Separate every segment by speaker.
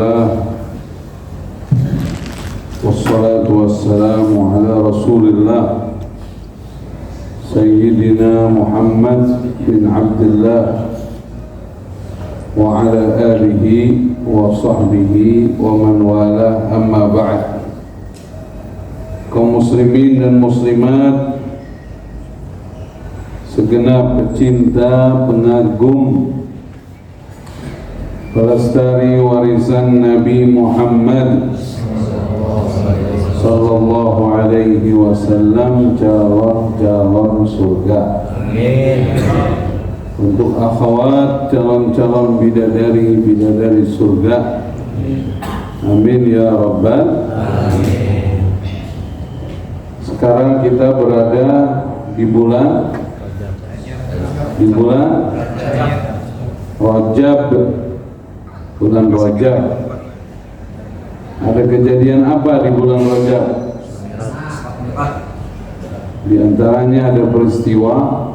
Speaker 1: Alhamdulillah, wassalatu wassalamu ala Rasulillah Sayyidina Muhammad bin Abdullah wa ala alihi wa sahbihi wa man wala, amma ba'd. Kaum muslimin dan muslimat, segenap pecinta, pengagum, pelestari warisan Nabi Muhammad sallallahu alaihi wasallam, calon-calon surga. Amin. Untuk akhwat, calon-calon bidadari surga. Amin ya rabbal alamin. Sekarang kita berada di bulan Rajab. Bulan Rajab. Ada kejadian apa di bulan Rajab? Di antaranya ada peristiwa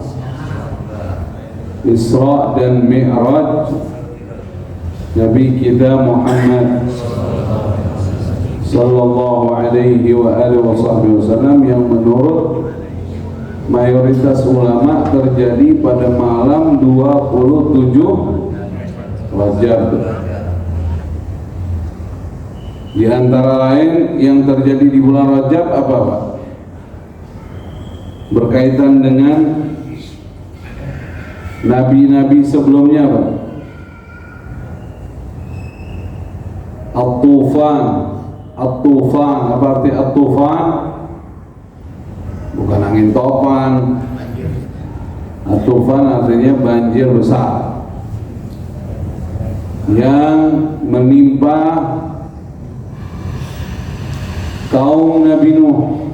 Speaker 1: Isra dan Mi'raj Nabi kita Muhammad sallallahu alaihi wa alihi wasallam, yang menurut mayoritas ulama terjadi pada malam 27 Rajab. Di antara lain yang terjadi di bulan Rajab apa Pak? Berkaitan dengan nabi-nabi sebelumnya Pak. At-Tufan. Apa arti At-Tufan? Bukan angin topan. At-Tufan artinya banjir besar yang menimpa kaum Nabi Nuh.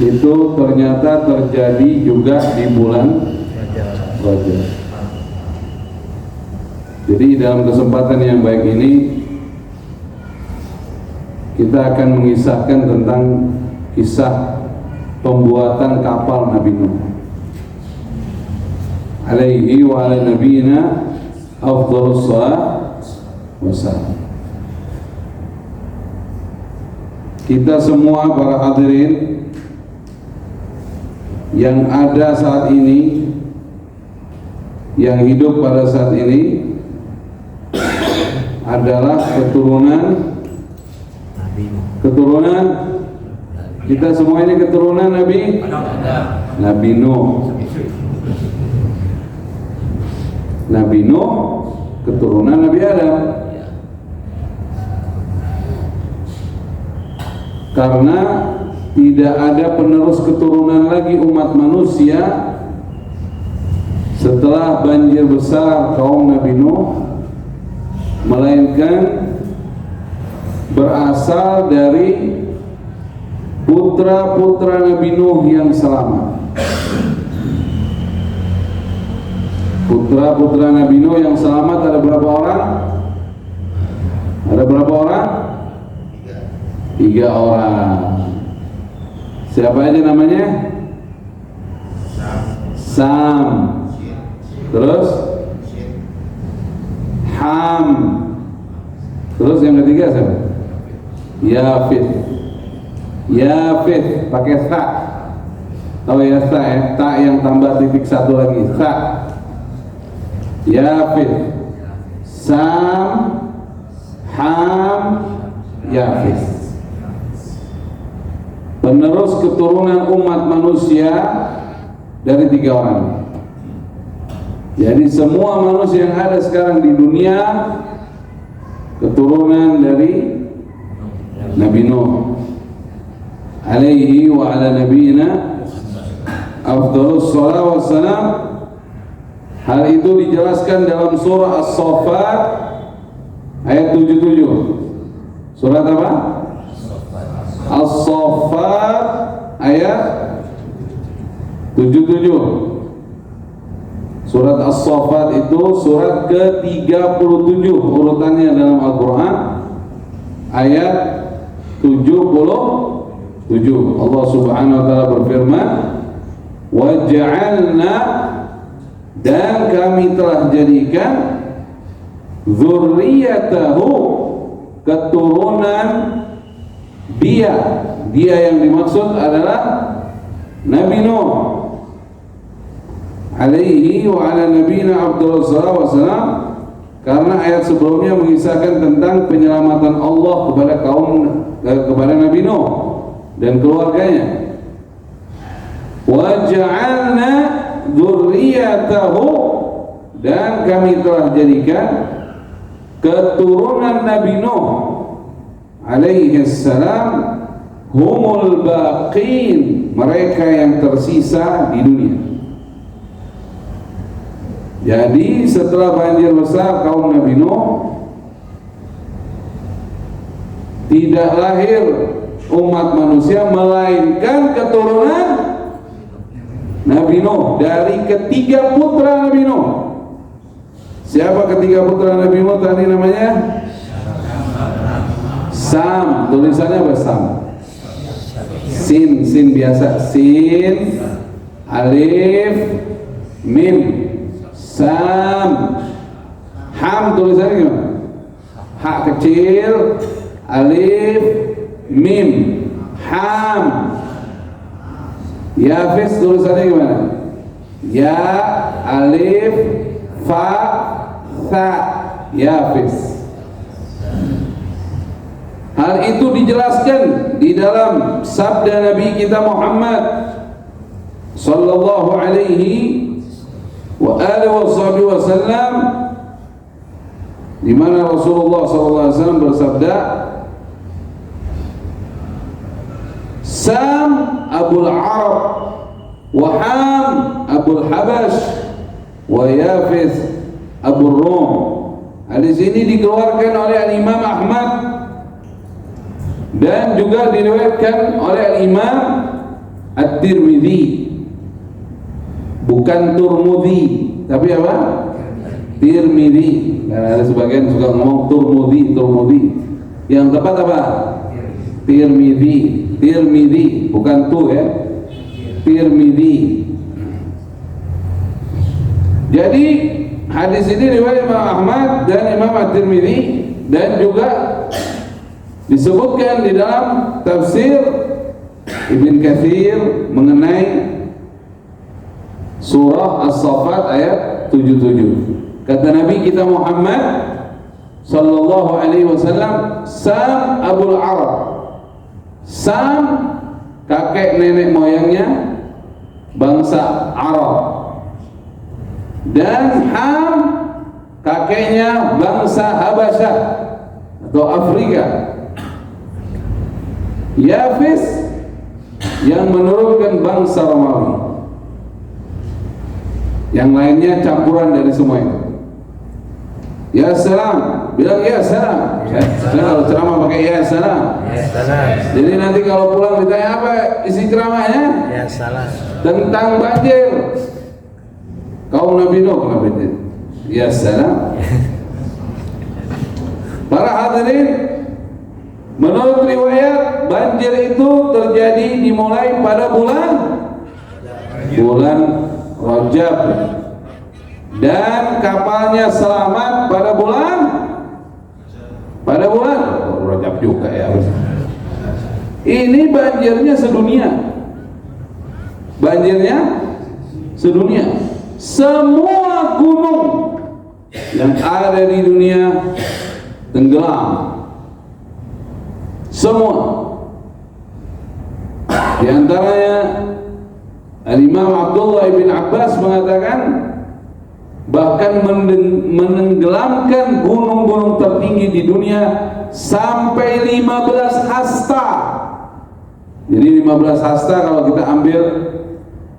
Speaker 1: Itu ternyata terjadi juga di bulan Rajab. Jadi dalam kesempatan yang baik ini kita akan mengisahkan tentang kisah pembuatan kapal Nabi Nuh alaihi wa ala nabiyina afdhalus salat wassalam. Kita semua para hadirin yang ada saat ini, yang hidup pada saat ini, adalah keturunan kita semua ini keturunan Nabi Nuh. Nabi Nuh keturunan Nabi Adam. Karena tidak ada penerus keturunan lagi umat manusia setelah banjir besar kaum Nabi Nuh, melainkan berasal dari putra-putra Nabi Nuh yang selamat. Putra-putra Nabi Nuh yang selamat ada berapa orang? Ada berapa orang? 3 orang. Siapa aja namanya? Sam. Terus Ham. Terus yang ketiga siapa? Yafith pakai ta. Tahu ya ta ya? Ta yang tambah titik 1 lagi. Ta. Yafith, Sam, Ham, Yafith. Penerus keturunan umat manusia dari 3 orang. Jadi semua manusia yang ada sekarang di dunia keturunan dari Nabi Nuh alaihi wa ala nabiyina afdhalus salat wassalam. Hal itu dijelaskan dalam surah As-Saffat ayat 77. Surat apa? As-Saffat ayat 77. Surat As-Saffat itu surat ke-37 urutannya dalam Al-Quran, ayat 77. Allah Subhanahu wa taala berfirman, "Wa ja'alna," dan kami telah jadikan dzurriyyatahu, keturunan dia yang dimaksud adalah Nabi Nuh alaihi wa ala nabiyina Abdullah SAW, karena ayat sebelumnya mengisahkan tentang penyelamatan Allah kepada Nabi Nuh dan keluarganya. Wa ja'alna dzurriyyatahu, dan kami telah jadikan keturunan Nabi Nuh alaihi salam humul baqin, mereka yang tersisa di dunia. Jadi setelah banjir besar kaum Nabi Nuh, tidak lahir umat manusia melainkan keturunan Nabi Nuh dari ketiga putra Nabi Nuh. Siapa ketiga putra Nabi Nuh tadi namanya? Sam, tulisannya apa Sam? Sin biasa, sin, alif, mim. Sam. Ham tulisannya gimana? Ha kecil, alif, mim. Ham. Yafis tulisannya gimana? Ya, alif, fa, tha. Yafis. Hal itu dijelaskan di dalam sabda Nabi kita Muhammad sallallahu alaihi wa alihi wasallam, di mana Rasulullah sallallahu alaihi wasallam bersabda, Sam Abul Arab, wa Ham Abul Habash, wa Yafis Abul Rum. Hadis ini dikeluarkan oleh Imam Ahmad dan juga diriwayatkan oleh Imam At-Tirmidzi. Bukan Turmudi, tapi apa? Tirmidzi. Karena ada sebagian suka ngomong Turmudi. Yang tepat apa? Tirmidzi, bukan tu ya. Tirmidzi. Jadi hadis ini riwayat Imam Ahmad dan Imam At-Tirmidzi, dan juga disebutkan di dalam tafsir Ibn Katsir mengenai surah As-Saffat ayat 77. Kata Nabi kita Muhammad sallallahu alaihi wasallam, Sam Abul Arab. Sam kakek nenek moyangnya bangsa Arab, dan Ham kakeknya bangsa Habasyah atau Afrika. Yafis yang menurunkan bangsa Romawi. Yang lainnya campuran dari semua itu. Ya salam, bilang ya salam. Kalau ceramah pakai ya salam.
Speaker 2: Ya salam.
Speaker 1: Jadi nanti kalau pulang ditanya apa isi ceramahnya?
Speaker 2: Ya salam.
Speaker 1: Tentang banjir. Kaum Nabi Nuh kenapa itu? Ya salam. Para hadirin, menurut riwayat banjir itu terjadi dimulai pada bulan Rajab, dan kapalnya selamat pada bulan Rajab juga ya. Ini banjirnya sedunia. Semua gunung yang ada di dunia tenggelam. Semua. Di antaranya Al-Imam Abdullah bin Abbas mengatakan bahkan menenggelamkan gunung-gunung tertinggi di dunia sampai 15 hasta. Jadi 15 hasta, kalau kita ambil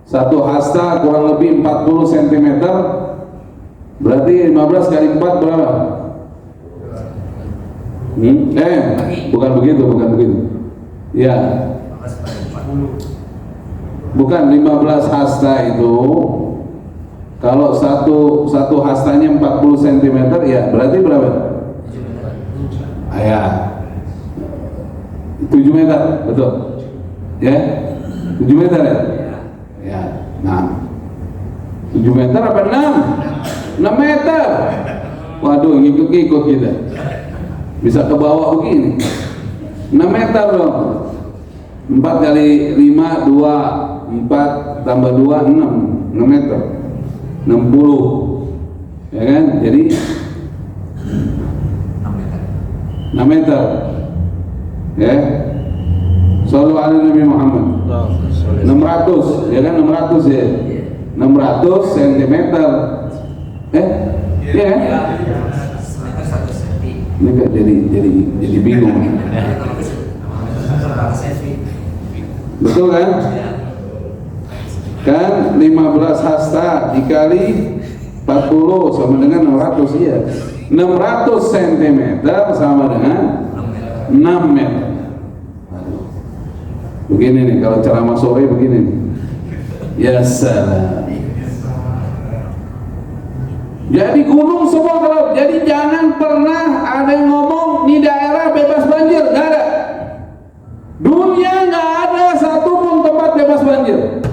Speaker 1: satu hasta kurang lebih 40 cm, berarti 15 kali 4 berapa? Bukan begitu. Ya. Bukan 15 hasta itu. Kalau satu hastanya 40 cm, ya berarti berapa? Ya 7 meter, betul. Ya 7 meter ya? Ya, nah 7 meter apa 6? 6 meter. Waduh, ngikut-ngikut kita. Bisa ke bawah begini. 6 meter dong. 4 kali 5 2, 4 tambah 2 6 meter. 60. Ya kan? Jadi 6 meter. Ya. Shallu ala Nabi Muhammad. 600, ya kan 600 ya. 600 cm. Ya kan? Ini enggak jadi bingung. Betul kan? Kan 15 hasta dikali 40 sama dengan 600 ya. 600 cm sama dengan 6 meter. Begini nih kalau ceramah sore begini nih. Ya salam. Jadi gunung semua kalau jadi jangan pernah ada yang ngomong di daerah bebas banjir, nggak ada. Dunia nggak ada satupun tempat bebas banjir.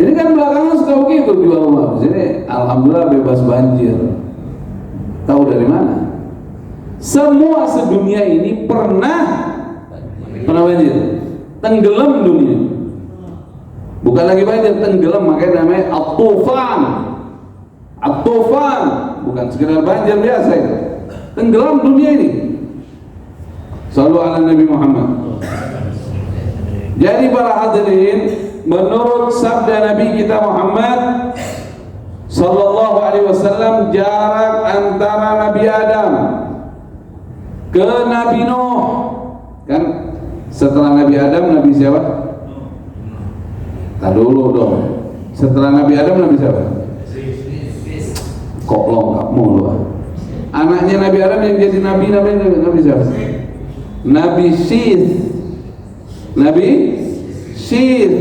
Speaker 1: Jadi kan belakangan suka begitu jual rumah. Jadi alhamdulillah bebas banjir. Tahu dari mana? Semua sedunia ini pernah banjir, tenggelam dunia. Bukan lagi banjir, tenggelam, makanya namanya at-tufan. At-tufan bukan sekedar banjir biasa itu. Tenggelam dunia ini. Shallu ala Nabi Muhammad. Jadi para hadirin, menurut sabda Nabi kita Muhammad sallallahu alaihi wasallam, jarak antara Nabi Adam ke Nabi Nuh, kan setelah Nabi Adam Nabi siapa? Tak dulu dong. Setelah Nabi Adam Nabi siapa? Kok lengkap mulu. Anaknya Nabi Adam yang jadi Nabi siapa? Nabi Syith. Nabi Syith.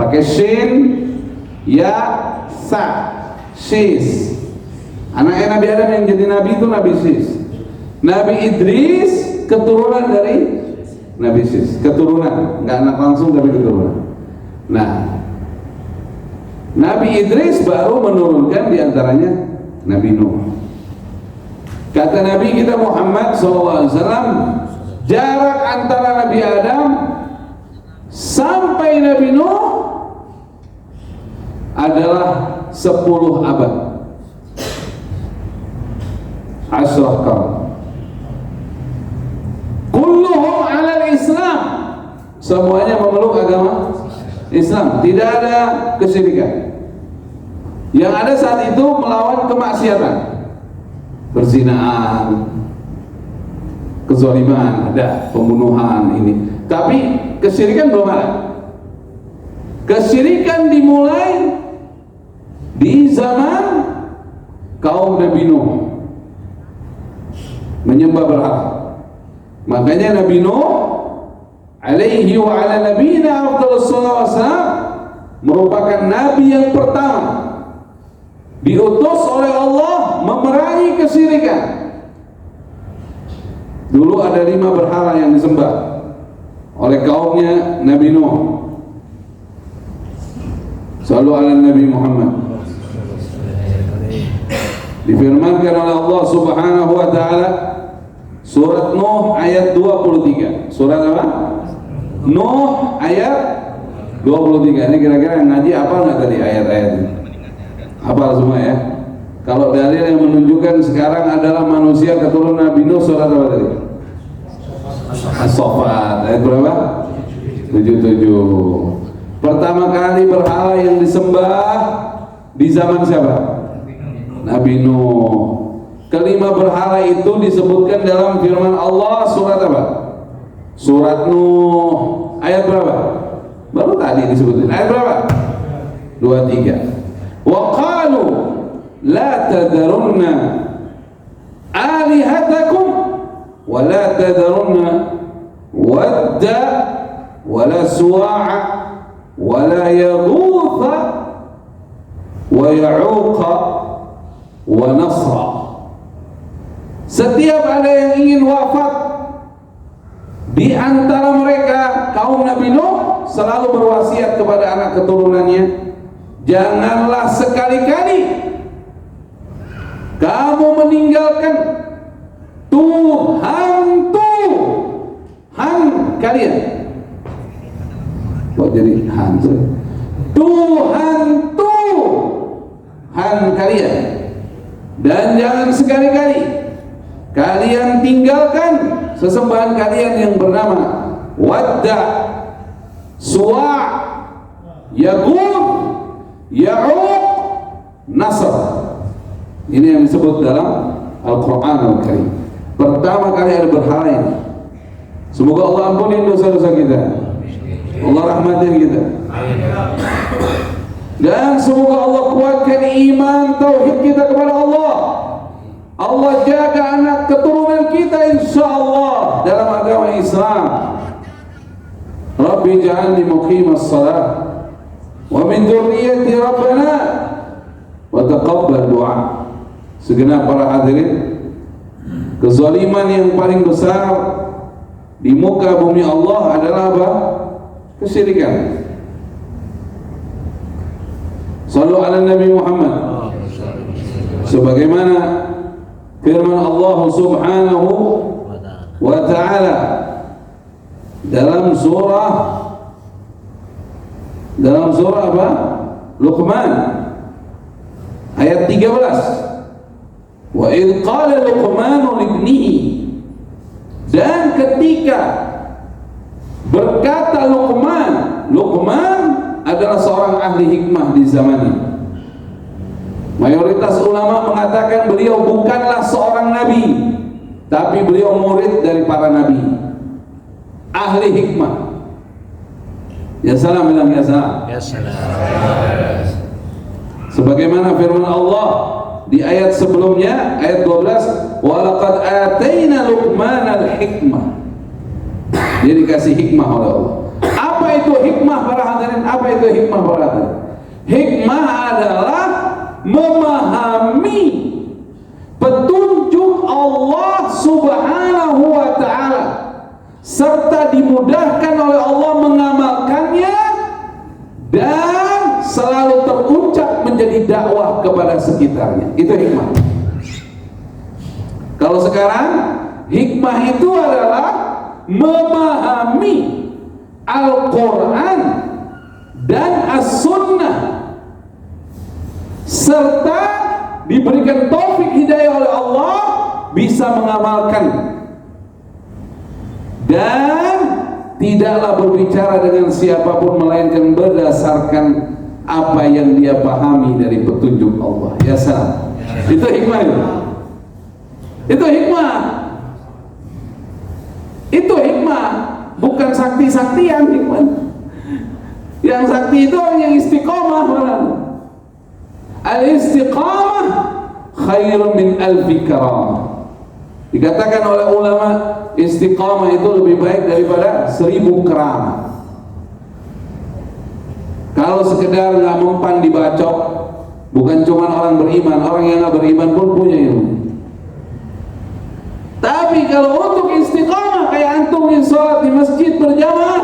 Speaker 1: Pakai shin, ya, sa, Syith. Anaknya Nabi Adam yang jadi Nabi itu Nabi Syith. Nabi Idris keturunan dari Nabi Syith. Keturunan, nggak anak langsung tapi keturunan. Nah, Nabi Idris baru menurunkan diantaranya Nabi Nuh. Kata Nabi kita Muhammad SAW, jarak antara Nabi Adam sampai Nabi Nuh adalah 10 abad. Ashrah qarn. Kulluhum ala Islam. Semuanya memeluk agama Islam, tidak ada kesyirikan. Yang ada saat itu melawan kemaksiatan, perzinahan, kezaliman, ada pembunuhan ini. Tapi kesyirikan belum ada. Kesyirikan dimulai di zaman kaum Nabi Nuh, menyembah berhala. Makanya Nabi Nuh alaihi wa ala nabiyina afdhalus salawat wassalam merupakan nabi yang pertama diutus oleh Allah memerangi kesyirikan. Dulu ada 5 berhala yang disembah oleh kaumnya Nabi Nuh. Shallu ala Nabi Muhammad. Difirmankan oleh Allah Subhanahu wa taala surat Nuh ayat 23. Surat apa? Nuh ayat 23. Ini kira-kira yang ngaji apa nggak tadi ayat-ayat ini? Hafal semua ya? Kalau dalil yang menunjukkan sekarang adalah manusia keturunan Nabi Nuh, surat apa tadi? As-Saffat ayat berapa? 77. Pertama kali berhala yang disembah di zaman siapa? Nabi Nuh. Kelima berhala itu disebutkan dalam firman Allah surat apa? Surat Nuh ayat berapa? Baru tadi disebutin. Ayat berapa? 23. Wa qalu la tadarunna alihatakum wa la tadarunna wadda wa la suwa'a wa la yaghutha wa ya'uqa wa nasra. Setiap ada yang ingin wafat di antara mereka kaum Nabi Nuh selalu berwasiat kepada anak keturunannya, janganlah sekali-kali kamu meninggalkan Tuhan kalian. Kok jadi hantu? Tuhan kalian. Dan jangan sekali-kali kalian tinggalkan sesembahan kalian yang bernama Wadda, Suwa', Yaghut, Ya'uq, Nasr. Ini yang disebut dalam Al-Quran Al-Karim. Pertama kali ada berhala ini. Semoga Allah ampuni dosa-dosa kita, Allah rahmati kita, dan semoga Allah kuatkan iman tauhid kita kepada Allah. Allah jaga anak keturunan kita insyaallah dalam agama Islam. Rabbi ja'alni muqimas salat wa min dzurriyyati rabbana wa taqabbal du'a. Segenap para hadirin, kezaliman yang paling besar di muka bumi Allah adalah apa? Kesyirikan. Sallu ala Nabi Muhammad. Sebagaimana firman Allah Subhanahu wa ta'ala dalam surah apa? Luqman ayat 13. Wa idh qala Luqmanu libnihi, dan ketika berkata Luqman adalah seorang ahli hikmah di zamannya. Mayoritas ulama mengatakan beliau bukanlah seorang nabi, tapi beliau murid dari para nabi, ahli hikmah. Ya salam, bilang ya salam. Ya salam. Sebagaimana firman Allah di ayat sebelumnya, ayat 12, wa laqad ataina Luqmanal hikmah. Dia dikasih hikmah oleh Allah. Apa itu hikmah para hadirin? Apa itu hikmah para hadirin? Hikmah adalah memahami petunjuk Allah Subhanahu wa ta'ala serta dimudahkan oleh Allah mengamalkannya dan selalu terucap menjadi dakwah kepada sekitarnya. Itu hikmah. Kalau sekarang hikmah itu adalah memahami Al-Quran dan As-Sunnah serta diberikan taufik hidayah oleh Allah bisa mengamalkan dan tidaklah berbicara dengan siapapun melainkan berdasarkan apa yang dia pahami dari petunjuk Allah. Ya salam. Itu hikmah itu. Itu hikmah. Itu hikmah, bukan sakti-saktian hikmah. Yang sakti itu orang yang istiqamah. Al-istiqamah khairun min alfi karamah. Dikatakan oleh ulama, istiqamah itu lebih baik daripada 1000 keramah. Kalau sekedar nggak mempan dibacok, bukan cuma orang beriman, orang yang nggak beriman pun punya ilmu. Tapi kalau untuk istiqamah kayak antum yang sholat di masjid berjamaah,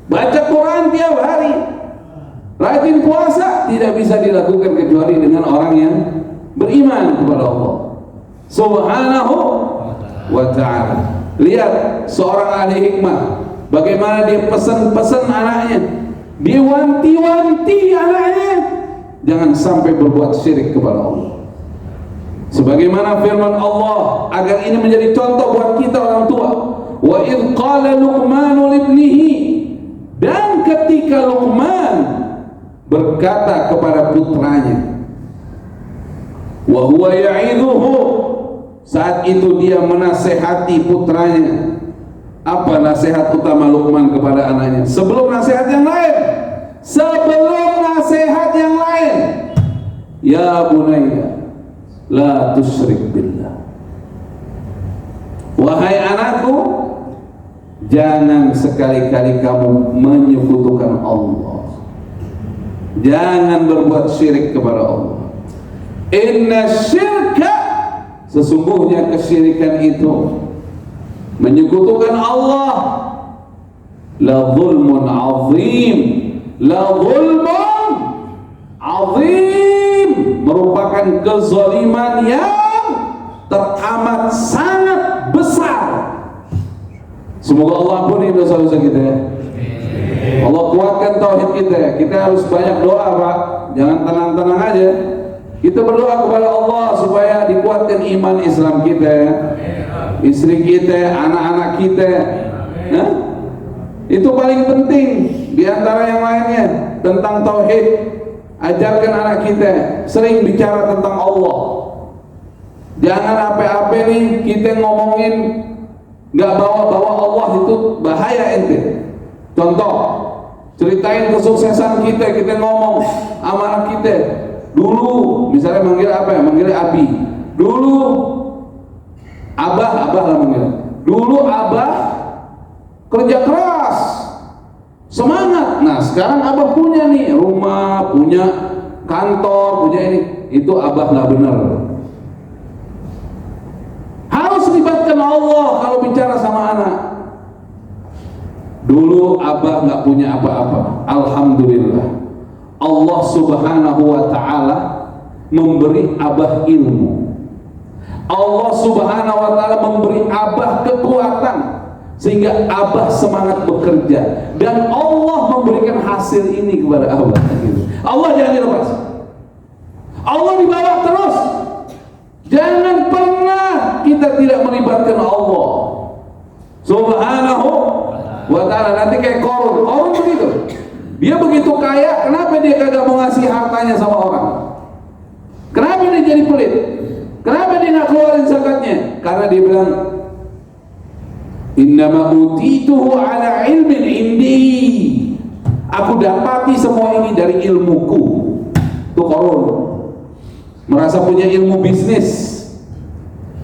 Speaker 1: baca Quran tiap hari, rajin puasa, tidak bisa dilakukan kecuali dengan orang yang beriman kepada Allah Subhanahu wa ta'ala. Lihat seorang ahli hikmah, bagaimana dia pesan-pesan anaknya, dia wanti-wanti anaknya jangan sampai berbuat syirik kepada Allah. Sebagaimana firman Allah, agar ini menjadi contoh buat kita orang tua. Wa idh qala Luqmanu libnihi, dan ketika Luqman berkata kepada putranya, wa huwa ya'idhuhu, saat itu dia menasehati putranya. Apa nasihat utama Luqman kepada anaknya? Sebelum nasihat yang lain, ya bunayya la tusyrik billah, wahai anakku, jangan sekali-kali kamu menyekutukan Allah, jangan berbuat syirik kepada Allah. Inna syirka, sesungguhnya kesyirikan itu, menyekutukan Allah, la zulmun azim, la zulmun azim, merupakan kezaliman yang teramat sangat besar. Semoga Allah ampuni dosa-dosa kita ya. Allah kuatkan tauhid kita. Kita harus banyak doa, Pak. Jangan tenang-tenang aja. Kita berdoa kepada Allah supaya dikuatkan iman Islam kita, istri kita, anak-anak kita. Nah, itu paling penting di antara yang lainnya tentang tauhid. Ajarkan anak kita sering bicara tentang Allah. Jangan apa-apa nih kita ngomongin nggak bawa-bawa Allah, itu bahaya ente. Contoh, ceritain kesuksesan kita ngomong sama anak kita. Dulu misalnya manggil apa ya? Manggil Abi. Dulu Abah lah manggil. Dulu Abah kerja keras, semangat. Nah sekarang Abah punya nih rumah, punya kantor, punya ini. Itu Abah nggak benar. Harus libatkan Allah kalau bicara sama anak. Dulu Abah nggak punya apa-apa. Alhamdulillah, Allah subhanahu wa ta'ala memberi Abah ilmu. Allah subhanahu wa ta'ala memberi Abah kekuatan sehingga Abah semangat bekerja, dan Allah memberikan hasil ini kepada Abah. Allah jangan dilepas, Allah dibawa terus. Jangan pernah kita tidak melibatkan Allah subhanahu wa ta'ala. Nanti kayak Qarun begitu. Dia begitu kaya, kenapa dia kagak mau ngasih hartanya sama orang? Kenapa dia jadi pelit? Kenapa dia nggak keluarin zakatnya? Karena dia bilang, innama utituhu ala ilmin indi. Aku dapati semua ini dari ilmuku. Itu Qarun. Merasa punya ilmu bisnis.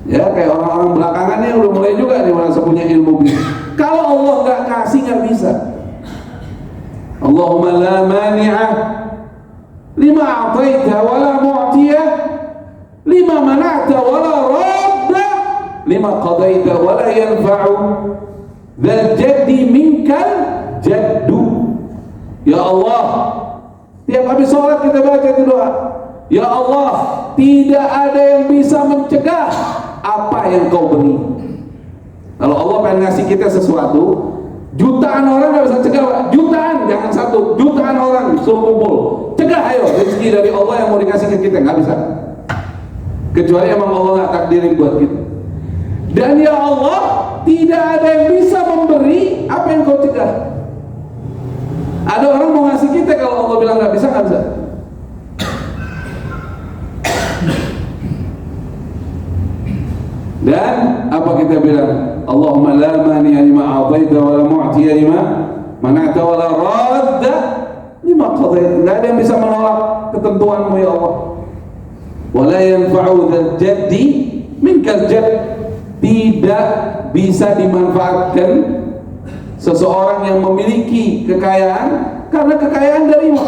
Speaker 1: Ya, kayak orang-orang belakangan nih udah mulai juga nih merasa punya ilmu bisnis. Kalau Allah nggak kasih, nggak bisa. Allahumma la mani'ah lima a'taita wa la mu'tiyah lima mana'ta wa la radda lima qadaita wa la yanfa'u dzal jaddi minkal jaddu. Ya Allah, tiap habis sholat kita baca itu doa. Ya Allah, tidak ada yang bisa mencegah apa yang kau beri. Kalau Allah pengen ngasih kita sesuatu, jutaan orang nggak bisa cegah, Pak. Jutaan, jangan satu, jutaan orang suruh kumpul, cegah ayo rezeki dari Allah yang mau dikasih ke kita, nggak bisa. Kecuali emang Allah nggak takdirin buat kita. Dan ya Allah, tidak ada yang bisa memberi apa yang kau cegah. Ada orang mau ngasih kita, kalau Allah bilang nggak bisa, nggak bisa. Dan apa kita bilang? Allahumma la mani'a lima a'taita wa la mu'tiya lima mana'ta wa la radda lima qadaita. Enggak ada yang bisa menolak ketentuanmu ya Allah. Wa la yanfa'u dzal jaddi minkal jadd. Tidak bisa dimanfaatkan seseorang yang memiliki kekayaan karena kekayaan darimu.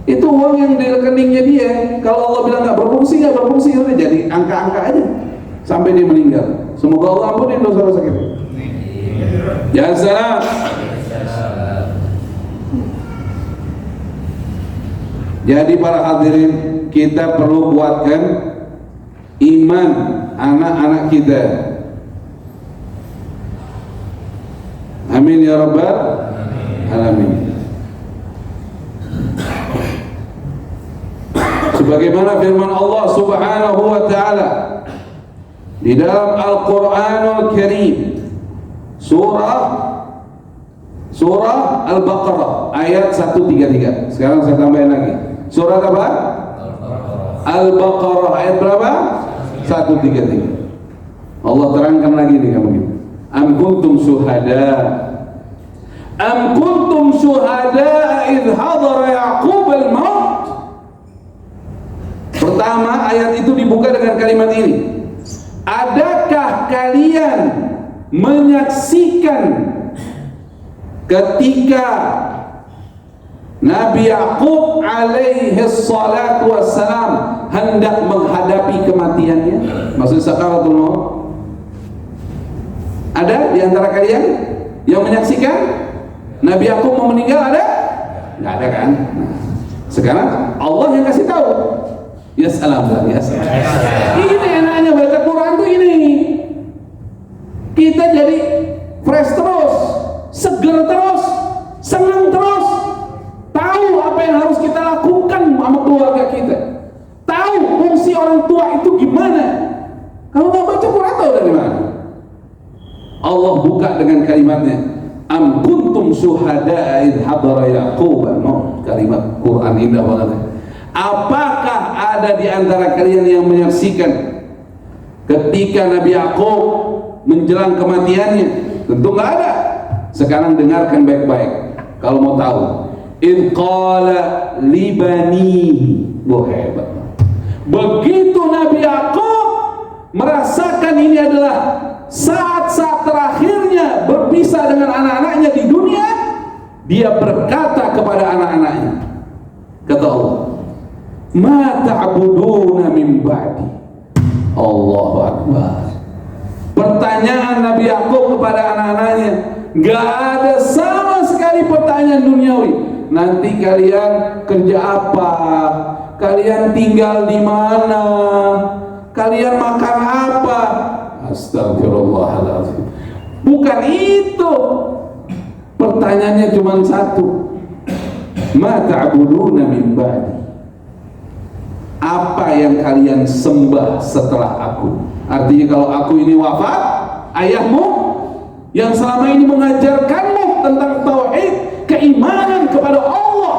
Speaker 1: Itu uang yang di rekeningnya dia. Kalau Allah bilang nggak berfungsi, udah jadi angka-angka aja sampai dia meninggal. Semoga Allah ampuni dosa-dosa kita. Ya salam. Jadi para hadirin, kita perlu kuatkan iman anak-anak kita. Amin ya rabbal alamin. Sebagaimana firman Allah subhanahu wa ta'ala di dalam Al-Quranul Karim, surah Al-Baqarah ayat 133. Sekarang saya tambahin lagi. Surah apa? Al-Baqarah ayat berapa? 133. Allah terangkan lagi nih kamu gitu. Am kuntum syuhada idh hadara Ya'qub al-maut. Pertama, ayat itu dibuka dengan kalimat ini. Adakah kalian menyaksikan ketika Nabi Ya'qub alaihi salatu wassalam hendak menghadapi kematiannya? Maksud sakaratul maut. Ada di antara kalian yang menyaksikan Nabi Ya'qub mau meninggal? Ada? Nggak ada kan? Sekarang Allah yang kasih tahu. Ya salam, ya salam. Ini enaknya baca Quran tuh ini. Kita jadi fresh terus, seger terus, senang terus. Tahu apa yang harus kita lakukan sama keluarga kita. Tahu fungsi orang tua itu gimana. Kalau nggak baca Quran tahu dari mana? Allah buka dengan kalimatnya, am kuntum syuhada'a idh hadara Yaqub. Kalimat Quran indah banget. Apakah ada di antara kalian yang menyaksikan ketika Nabi Yaqub menjelang kematiannya? Tentu nggak ada. Sekarang dengarkan baik-baik kalau mau tahu. Idh qala libani. Wah, hebat. Begitu Nabi Yaqub merasakan ini adalah saat-saat terakhirnya berpisah dengan anak-anaknya di dunia, dia berkata kepada anak-anaknya, kata Allah, ma ta'buduna min ba'di. Allahu Akbar. Pertanyaan Nabi Yaqub kepada anak-anaknya, gak ada sama sekali pertanyaan duniawi. Nanti kalian kerja apa? Kalian tinggal di mana? Kalian makan apa? Astagfirullahaladzim. Bukan itu. Pertanyaannya cuma satu. Ma ta'buduna min ba'di. Apa yang kalian sembah setelah aku? Artinya kalau aku ini wafat, ayahmu yang selama ini mengajarkanmu tentang tauhid, keimanan kepada Allah,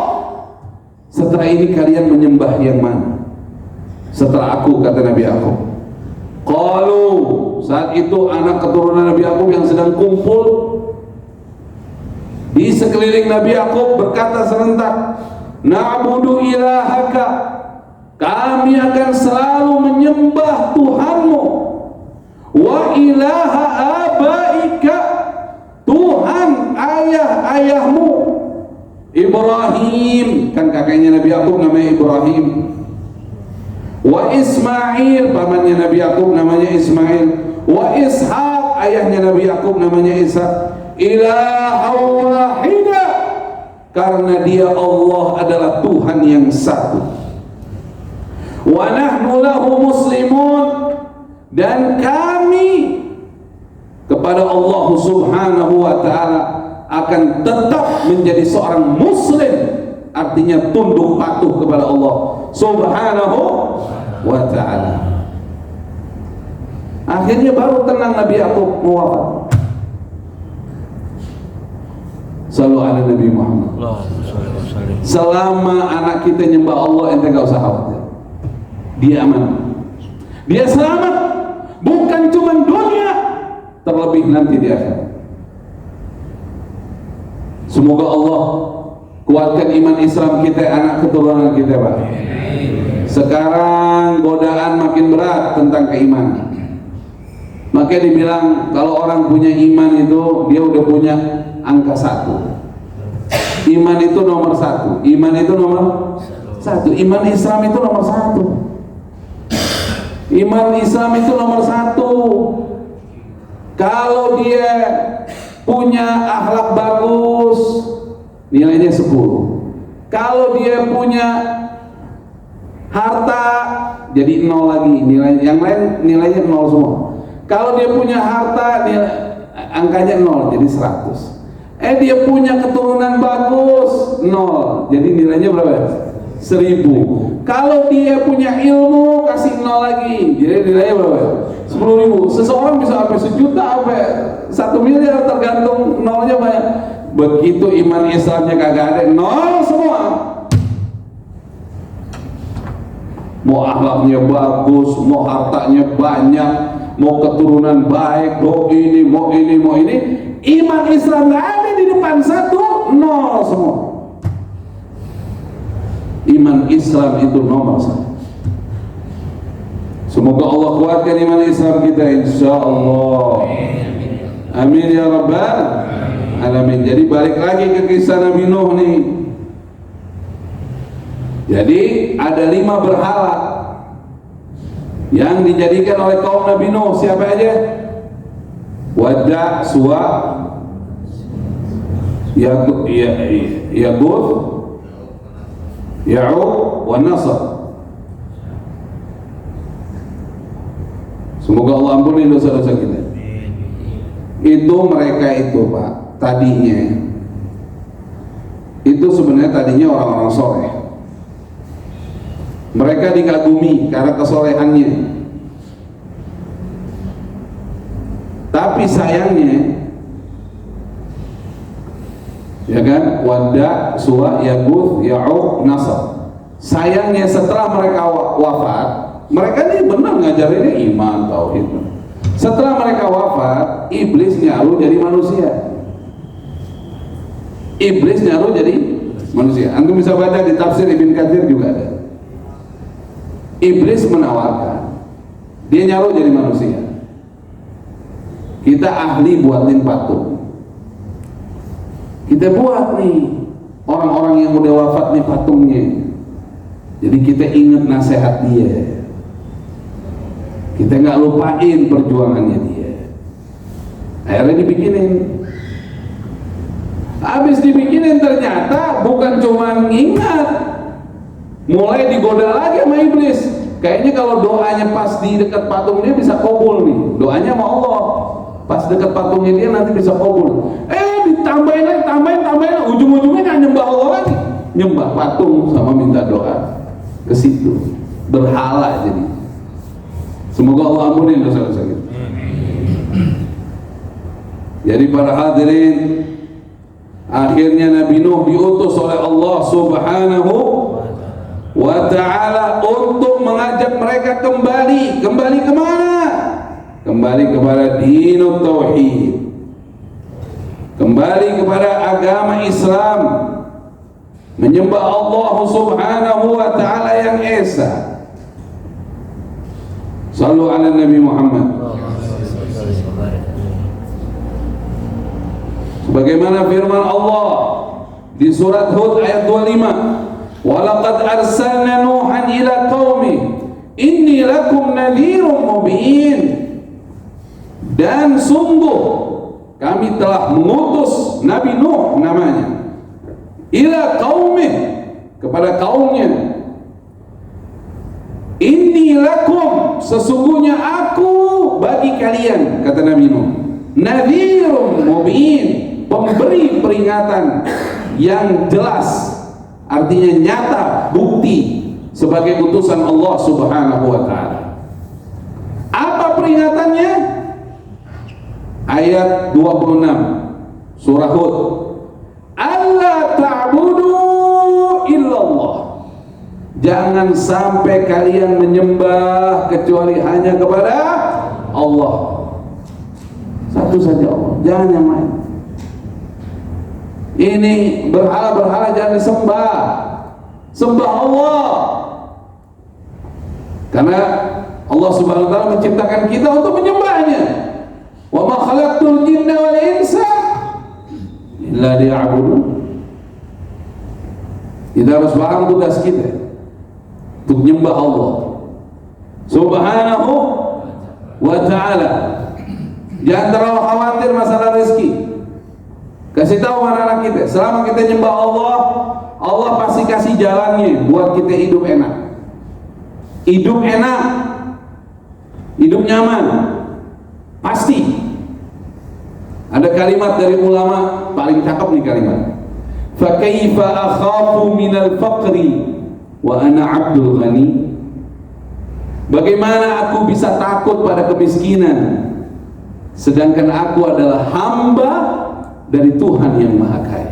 Speaker 1: setelah ini kalian menyembah yang mana? Setelah aku, kata Nabi Yaqub. Qalu, saat itu anak keturunan Nabi Yaqub yang sedang kumpul di sekeliling Nabi Yaqub berkata serentak, na'budu ilahaka, kami akan selalu menyembah Tuhanmu, wa ilaha abaika, Tuhan ayah-ayahmu, Ibrahim, kan kakaknya Nabi Yaqub namanya Ibrahim, wa Ismail, pamannya Nabi Yaqub namanya Ismail, wa Ishaq, ayahnya Nabi Yaqub namanya Ishaq, ilaha wahida, karena dia Allah adalah Tuhan yang satu. Wa nahnu lahu muslimun, dan kami kepada Allah Subhanahu wa ta'ala akan tetap menjadi seorang muslim, artinya tunduk patuh kepada Allah Subhanahu wa ta'ala. Akhirnya baru tenang Nabi Yaqub wafat. Sallu ala Nabi Muhammad. Selama anak kita nyembah Allah, ente gak usah khawatir, dia aman, dia selamat, bukan cuma dunia, terlebih nanti di akhirat. Semoga Allah kuatkan iman Islam kita, anak keturunan kita, Pak. Sekarang godaan makin berat tentang keimanan. Makanya dibilang kalau orang punya iman itu dia udah punya angka 1. Iman itu nomor 1. Iman itu nomor 1. Iman Islam itu nomor 1. Iman Islam itu nomor 1. Kalau dia punya akhlak bagus, nilainya 10. Kalau dia punya harta, jadi 0 lagi, nilai yang lain nilainya 0 semua. Kalau dia punya harta, angkanya 0, jadi 100. Dia punya keturunan bagus, 0, jadi nilainya berapa? 1000. Kalau dia punya ilmu, kasih 0 lagi, jadi nilainya berapa? 10.000. Seseorang bisa sampai 1 juta, sampai 1 miliar, tergantung nolnya banyak. Begitu iman Islamnya kagak ada, 0 semua. Mau akhlaknya bagus, mau hartanya banyak, mau keturunan baik, mau ini, mau ini, mau ini, iman Islam gak ada di depan 1, 0 semua. Iman Islam itu nomor 1. Semoga Allah kuatkan iman Islam kita, insyaallah. Amin ya rabbal alamin. Jadi balik lagi ke kisah Nabi Nuh nih. Jadi ada 5 berhala yang dijadikan oleh kaum Nabi Nuh. Siapa aja? Wadda, Suwa, Yaguth, Ya'uq wa Nasr. Semoga Allah ampuni dosa-dosa kita. Itu mereka itu Pak, tadinya itu sebenarnya tadinya orang-orang soleh. Mereka dikagumi karena kesolehannya. Tapi sayangnya, ya kan, Wadda, Suwa, Yaguth, Ya'uq, Nasr. Sayangnya setelah mereka wafat, mereka ini benar ngajarinnya iman, tauhid. Setelah mereka wafat, iblis nyaru jadi manusia. Iblis nyaru jadi manusia. Antum bisa baca di tafsir Ibn Katsir juga ada. Iblis menawarkan, dia nyaru jadi manusia. Kita ahli buatin patung. Kita buat nih orang-orang yang udah wafat nih patungnya. Jadi kita ingat nasihat dia. Kita nggak lupain perjuangannya dia. Akhirnya dibikinin. Habis dibikinin ternyata bukan cuma ingat, mulai digoda lagi sama iblis. Kayaknya kalau doanya pas di dekat patung dia bisa kabul nih. Doanya sama Allah. Pas dekat patungnya dia nanti bisa kabul. Ditambahin lagi, tambahin. Ujung-ujungnya nggak nyembah Allah lagi, nyembah patung sama minta doa ke situ. Berhala jadi. Semoga Allah ampuni dosa-dosa kita. Jadi para hadirin, akhirnya Nabi Nuh diutus oleh Allah Subhanahu wa ta'ala untuk mengajak mereka kembali kemana? Kembali kepada dinut tauhid, kembali kepada agama Islam, menyembah Allah Subhanahu wa ta'ala yang esa. Sallu ala Nabi Muhammad. Sebagaimana firman Allah di surat Hud ayat 25, "Walaqad arsalna Nuhan ila qaumi inni lakum nadhirum mubin." Dan sungguh kami telah mengutus Nabi Nuh namanya, ila qaumi, kepada kaumnya. Inni lakum, sesungguhnya aku bagi kalian, kata Nabi Nuh, nadhirum mubin, pemberi peringatan yang jelas, artinya nyata, bukti sebagai utusan Allah Subhanahu wa ta'ala. Apa peringatannya? Ayat 26 surah Hud, alla ta'budu illallah, jangan sampai kalian menyembah kecuali hanya kepada Allah, satu saja Allah, jangan yang lain. Ini berhala-berhala jangan disembah, sembah Allah. Karena Allah Subhanahu wa ta'ala menciptakan kita untuk menyembahnya. Wa ma khalaqtul jinna wal insa illa liya'budun. Kita harus paham tugas kita untuk menyembah Allah Subhanahu wa ta'ala. Jangan terlalu khawatir masalah rezeki. Kasih tahu anak-anak kita, selama kita nyembah Allah, Allah pasti kasih jalannya buat kita hidup enak. Hidup enak, hidup nyaman, pasti. Ada kalimat dari ulama paling cakep nih kalimat. Fa kaifa akhafu minal faqri wa ana 'abdul ghani. Bagaimana aku bisa takut pada kemiskinan sedangkan aku adalah hamba dari Tuhan yang Maha Kaya.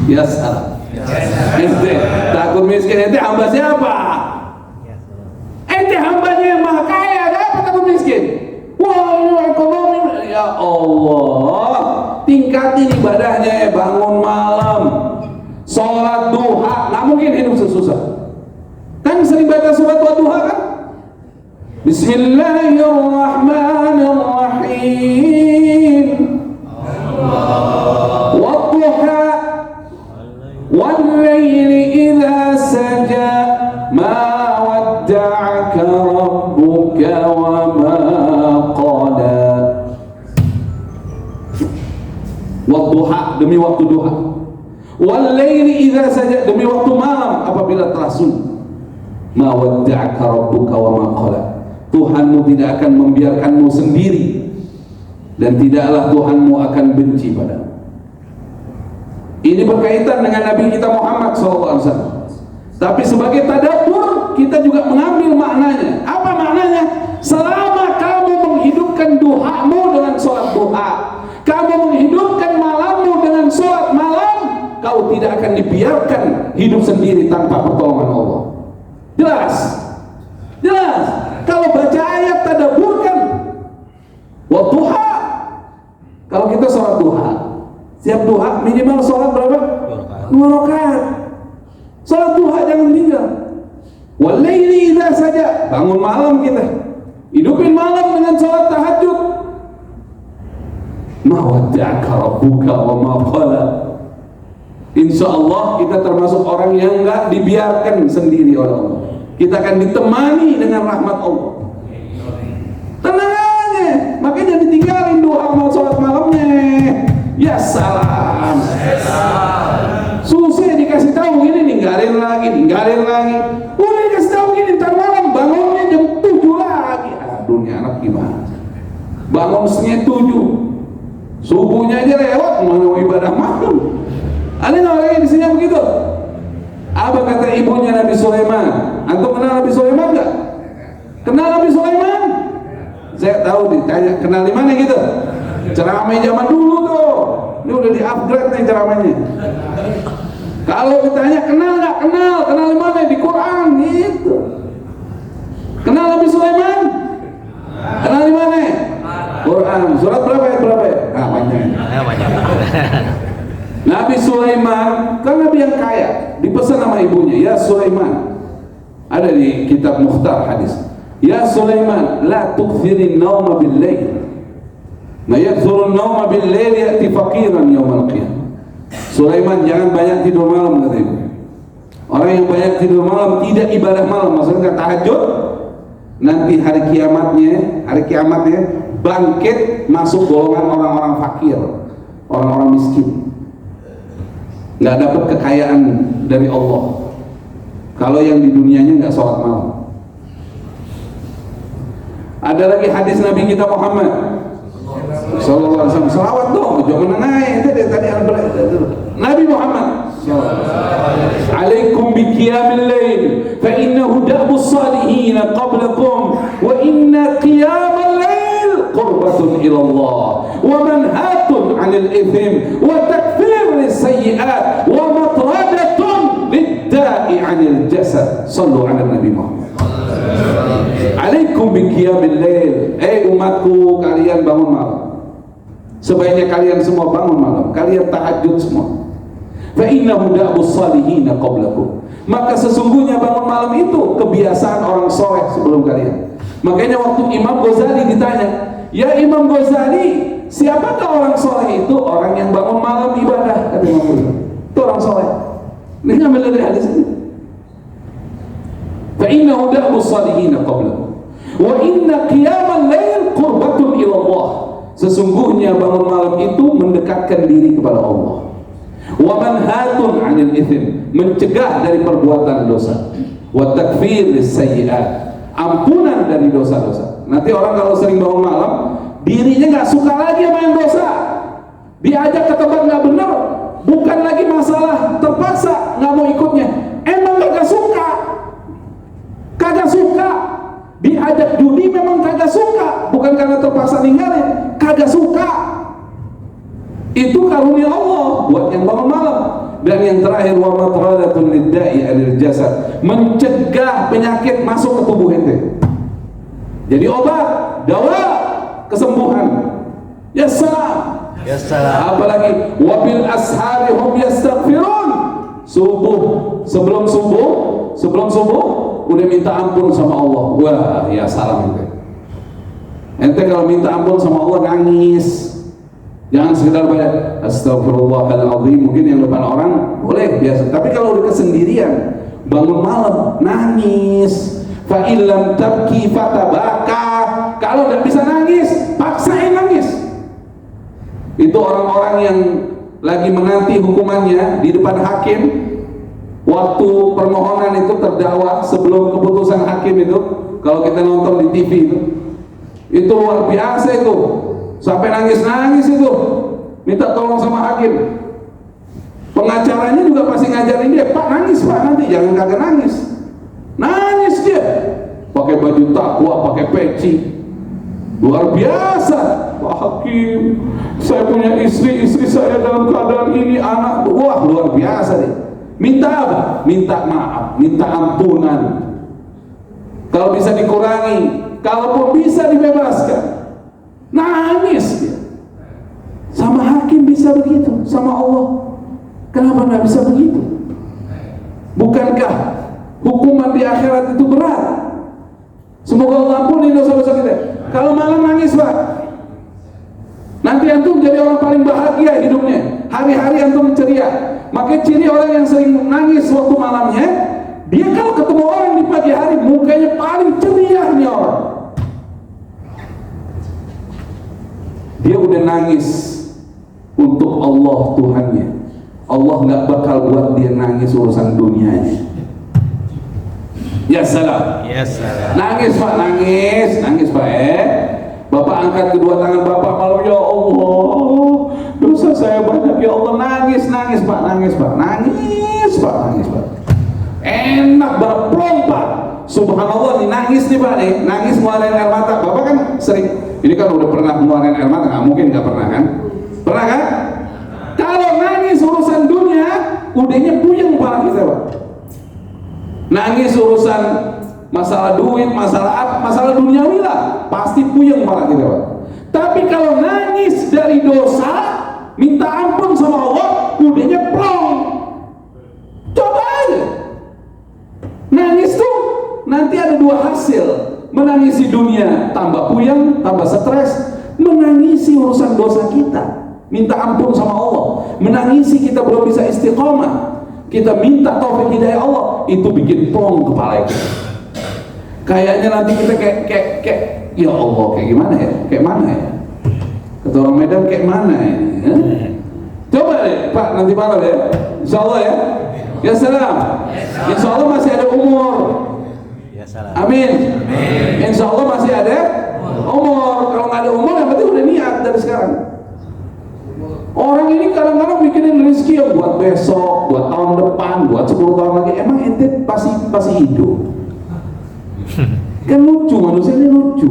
Speaker 1: Ya salam. Ente takut miskin, ente hamba siapa? Ente hambanya yang Maha Kaya, kenapa takut miskin? Wah, ekonomi, ya Allah, tingkatin ibadahnya ya, bangun malam, sholat duha, nggak mungkin hidup susah. Kan sering baca surat duha kan? Bismillahirrahmanirrahim. Wadduha wal-laili idza saja ma wadda'aka rabbuka wa ma qala. Wadduha, demi waktu duha. Wal laili idza saja, demi waktu malam apabila telah sunyi. Ma wadda'aka rabbuka wa ma qala. Tuhanmu tidak akan membiarkanmu sendiri dan tidaklah Tuhanmu akan benci padamu. Ini berkaitan dengan Nabi kita Muhammad SAW. Tapi sebagai tadabbur kita juga mengambil maknanya. Apa maknanya? Selama kamu menghidupkan duhamu dengan sholat duha, kamu menghidupkan malammu dengan sholat malam, kau tidak akan dibiarkan hidup sendiri tanpa pertolongan Allah. Jelas? Jelas. Kalau baca ayat tadabburkan. Wa duha. Kalau kita sholat duha, siap duha minimal sholat berapa? 2 rakaat. Sholat duha jangan tinggal. Wal laili idza saja, bangun malam kita. Hidupin malam dengan sholat tahajud. Ma wadda'aka rabbuka wa ma qala. Insyaallah kita termasuk orang yang enggak dibiarkan sendiri oleh Allah. Kita akan ditemani dengan rahmat Allah. Tenang aja, makanya ditinggalin doa mau sholat malamnya. Ya salam. Susah dikasih tahu gini, ninggalin lagi. Udah dikasih tahu gini, ntar malam bangunnya jam 7 lagi. Aduh, ini anak gimana? Bangun setengah 7, subuhnya aja lewat, mau ibadah malam. Ada nggak orang yang di sini begitu? Apa kata ibunya Nabi Sulaiman? Antum kenal Nabi Sulaiman nggak? Kenal Nabi Sulaiman? Saya tahu ditanya kenal di mana gitu. Ceramah zaman dulu tuh. Ini udah di-upgrade nih ceramahnya. Kalau ditanya kenal nggak? Kenal di mana? Di Quran gitu. Kenal Nabi Sulaiman? Kenal di mana? Quran. Surat berapa ya? Ah, banyak. Nabi Sulaiman kan nabi yang kaya, dipesan sama ibunya, ya Sulaiman. Ada di kitab Mukhtar hadis. Ya Sulaiman, la tukthirin nauma bil-lail. Ma yakthurun nauma bil-lail ya'ti faqiran yaumal qiyamah. Sulaiman, jangan banyak tidur malam, kata ibu. Orang yang banyak tidur malam tidak ibadah malam, maksudnya tahajud, nanti hari kiamatnya bangkit masuk golongan orang-orang fakir, orang-orang miskin. Nggak dapat kekayaan dari Allah kalau yang di dunianya nggak sholat malam. Ada lagi hadis Nabi kita Muhammad sallallahu alaihi wasallam. Selawat dong, jangan naik. Tadi Nabi Muhammad alaikum bi qiyamil lail fa innahu da'bus salihin qablakum wa inna qiyamal lail qurbatun ila Allah wa manhatun 'anil ithim wa takfir lis-sayyi'at wa matradatun lid-da'i 'anil jasad. Shallu 'ala Nabi Muhammad. Alaikum bi qiyamil lail. Umatku, kalian bangun malam. Sebaiknya kalian semua bangun malam. Kalian tahajud semua. Fa innahu da'bus salihin qablakum. Maka sesungguhnya bangun malam itu kebiasaan orang soleh sebelum kalian. Makanya waktu Imam Ghazali ditanya, ya Imam Ghazali, siapakah orang soleh itu? Orang yang bangun malam ibadah, kata Imam Ghazali. Itu orang soleh. Ini ngambil dari hadis ini. Fa innahu da'bus salihin qablakum wa inna qiyamal lail qurbatun ila Allah. Sesungguhnya bangun malam itu mendekatkan diri kepada Allah. Wa manhatun 'anil itsm, mencegah dari perbuatan dosa. Wa takfir lis-sayyi'at, ampunan dari dosa-dosa. Nanti orang kalau sering bangun malam, dirinya nggak suka lagi sama yang dosa. Diajak ke tempat nggak benar, bukan lagi masalah terpaksa nggak mau ikutnya. Emang kagak suka. Diajak judi memang kagak suka, bukan karena terpaksa ninggalin, kagak suka. Itu karunia Allah buat yang bangun malam. Dan yang terakhir, wa matradatun lid-da'i 'anil jasad, mencegah penyakit masuk ke tubuh ente. Jadi obat, dawa, kesembuhan. Ya salam. Apalagi wabil ashari hum yastaghfirun. Sebelum subuh udah minta ampun sama Allah. Wah, ya salam ente kalau minta ampun sama Allah nangis. Jangan sekedar baca astagfirullahaladzim, mungkin yang depan orang boleh biasa. Tapi kalau udah kesendirian, bangun malam nangis. Fa illam tabki fatabaka. Kalau nggak bisa nangis, paksain nangis. Itu orang-orang yang lagi menanti hukumannya di depan hakim, waktu permohonan itu terdakwa sebelum keputusan hakim itu, kalau kita nonton di TV itu luar biasa itu, sampai nangis-nangis itu, minta tolong sama hakim. Pengacaranya juga pasti ngajarin dia, Pak nangis Pak, nanti jangan kagak nangis. Nangis dia, pakai baju takwa, pakai peci, luar biasa. Pak Hakim, saya punya istri saya dalam keadaan ini, anak, wah luar biasa deh. Minta apa? Minta maaf, minta ampunan. Kalau bisa dikurangi, kalaupun bisa dibebaskan. Nangis dia. Sama hakim bisa begitu, sama Allah. Kenapa nggak bisa begitu? Bukankah hukuman di akhirat itu berat? Semoga Allah ampuni dosa-dosa kita. Kalau malam nangis Pak, nanti antum jadi orang paling bahagia hidupnya. Hari-hari antum ceria. Maka ciri orang yang sering nangis waktu malamnya, dia kalau ketemu orang di pagi hari mukanya paling ceria nih orang. Dia udah nangis untuk Allah Tuhannya. Allah nggak bakal buat dia nangis urusan dunianya. Ya salam. Ya salam. Nangis Pak, nangis Pak. Bapak angkat kedua tangan Bapak malam, ya Allah, dosa saya banyak ya Allah. Nangis Pak, nangis Pak. Enak banget, plong Pak. Subhanallah nih, nangis nih Pak nih, nangis ngeluarin air mata. Bapak kan sering, ini kan udah pernah ngeluarin air mata, nggak mungkin nggak pernah kan? Pernah kan? Kalau nangis urusan dunia, udahnya puyeng kepala kita Pak. Nangis urusan masalah duit, masalah duniawi lah, pasti puyeng kepala kita Pak. Tapi kalau nangis dari dosa, minta ampun sama Allah, udahnya plong. Coba aja. Nangis tuh nanti ada dua hasil. Menangisi dunia tambah puyeng, tambah stres. Menangisi urusan dosa kita, minta ampun sama Allah. Menangisi kita belum bisa istiqomah, kita minta taufik hidayah Allah, itu bikin plong kepala kita. Kayaknya nanti kita kayak ya Allah, kayak gimana ya? Kayak mana ya? Kata orang Medan, kayak mana ya? Coba deh Pak, nanti malam ya, insya Allah ya. Ya salam. Insya Allah masih ada umur. Ya salam. Amin. Insya Allah masih ada umur. Kalau nggak ada umur, yang penting udah niat dari sekarang. Orang ini kadang-kadang bikinin rezeki ya buat besok, buat tahun depan, buat 10 tahun lagi. Emang ente pasti hidup? Kan lucu, manusia ini lucu.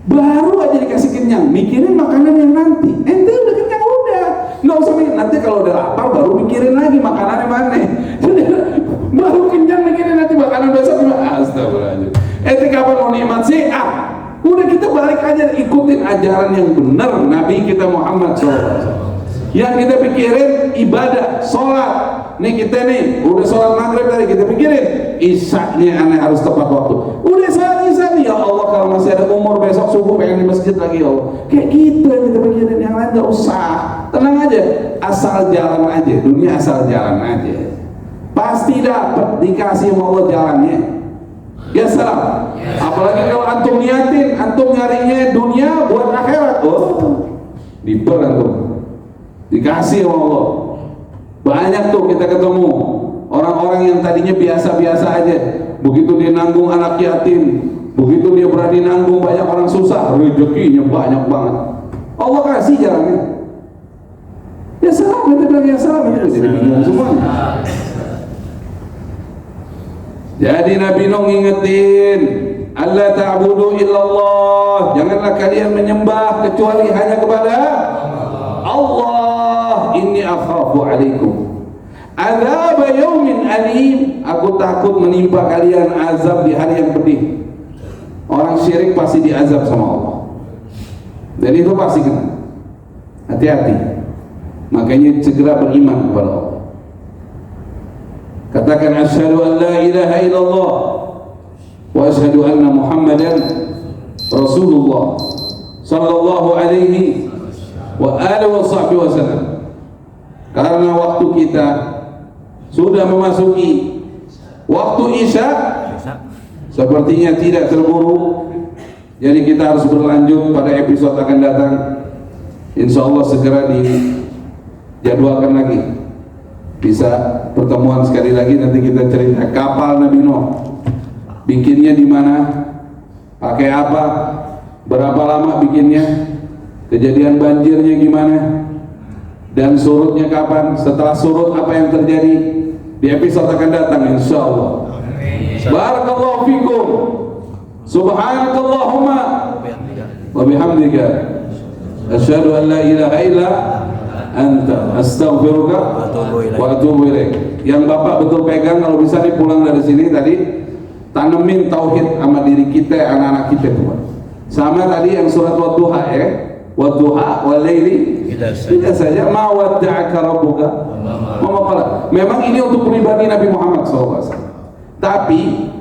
Speaker 1: Baru aja dikasih kenyang, mikirin makanan yang nanti. Ente udah kenyang udah, nggak usah mikirin. Nanti kalau udah lapar baru mikirin lagi makanannya mana. Baru kenyang mikirin nanti makanan besok gimana. Astagfirullahaladzim. Ente kapan mau nikmat sih? Udah kita balik aja, ikutin ajaran yang benar Nabi kita Muhammad SAW. Yang kita pikirin ibadah, sholat. Nih kita nih, udah sholat maghrib tadi kita pikirin isya-nya aneh harus tepat waktu. Udah sholat isya nih, ya Allah kalau masih ada umur besok subuh pengen di masjid lagi ya Allah. Kayak gitu yang kita pikirin, yang lain gak usah. Tenang aja, asal jalan aja, dunia asal jalan aja. Pasti dapat, dikasih sama Allah jalannya. Ya salam. Apalagi kalau antum niatin, antum nyarinya dunia buat akhirat, diper antum, dikasih sama Allah. Banyak tuh kita ketemu orang-orang yang tadinya biasa-biasa aja, begitu dia nanggung anak yatim, begitu dia berani nanggung banyak orang susah, rezekinya banyak banget. Allah kasih jalannya. Ya salam, kita bilang ya salam, itu jadi bingung semuanya. Jadi Nabi Nuh ngingetin, Allah ta'budu illallah, janganlah kalian menyembah kecuali hanya kepada Allah. Inni akhafu alaikum adzab yaumin alim, aku takut menimpa kalian azab di hari yang pedih. Orang syirik pasti diazab sama Allah, dan itu pasti kena. Hati-hati, makanya segera beriman kepada Allah. Katakan asyhadu an la ilaha illallah wa asyhadu anna Muhammadan Rasulullah sallallahu alaihi wa alihi wa sahbihi wasallam. Karena waktu kita sudah memasuki waktu Isya, sepertinya tidak terburu. Jadi kita harus berlanjut pada episode akan datang. Insya Allah segera jadwalkan lagi. Bisa pertemuan sekali lagi, nanti kita cerita kapal Nabi Nuh. Bikinnya di mana? Pakai apa? Berapa lama bikinnya? Kejadian banjirnya gimana? Dan surutnya kapan? Setelah surut apa yang terjadi? Di episode akan datang insyaallah. Barakallahu fikum. Subhanakallahumma wa bihamdika asyhadu an la ilaha illa anta astaghfiruka wa atubu ilaik. Yang Bapak betul pegang, kalau bisa nih pulang dari sini tadi, tanemin tauhid sama diri kita, anak-anak kita tuh. Sama tadi yang surat Wadduha ya. Wadduha wal laili idza saja, ma wadda'aka rabbuka wa qala. Memang ini untuk pribadi Nabi Muhammad SAW. Tapi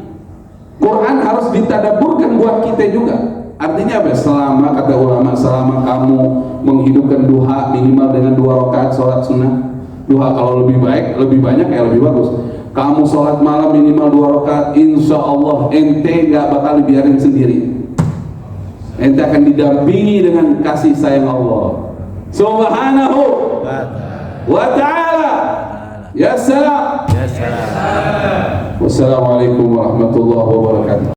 Speaker 1: Quran harus ditadaburkan buat kita juga. Artinya apa? Selama, kata ulama, selama kamu menghidupkan duha minimal dengan 2 rakaat sholat sunnah. Duha kalau lebih baik, lebih banyak ya lebih bagus. Kamu sholat malam minimal 2 rakaat, insya Allah ente gak bakal dibiarin sendiri. Ente akan didampingi dengan kasih sayang Allah Subhanahu wa ta'ala. Ya salam. Wassalamualaikum warahmatullahi wabarakatuh.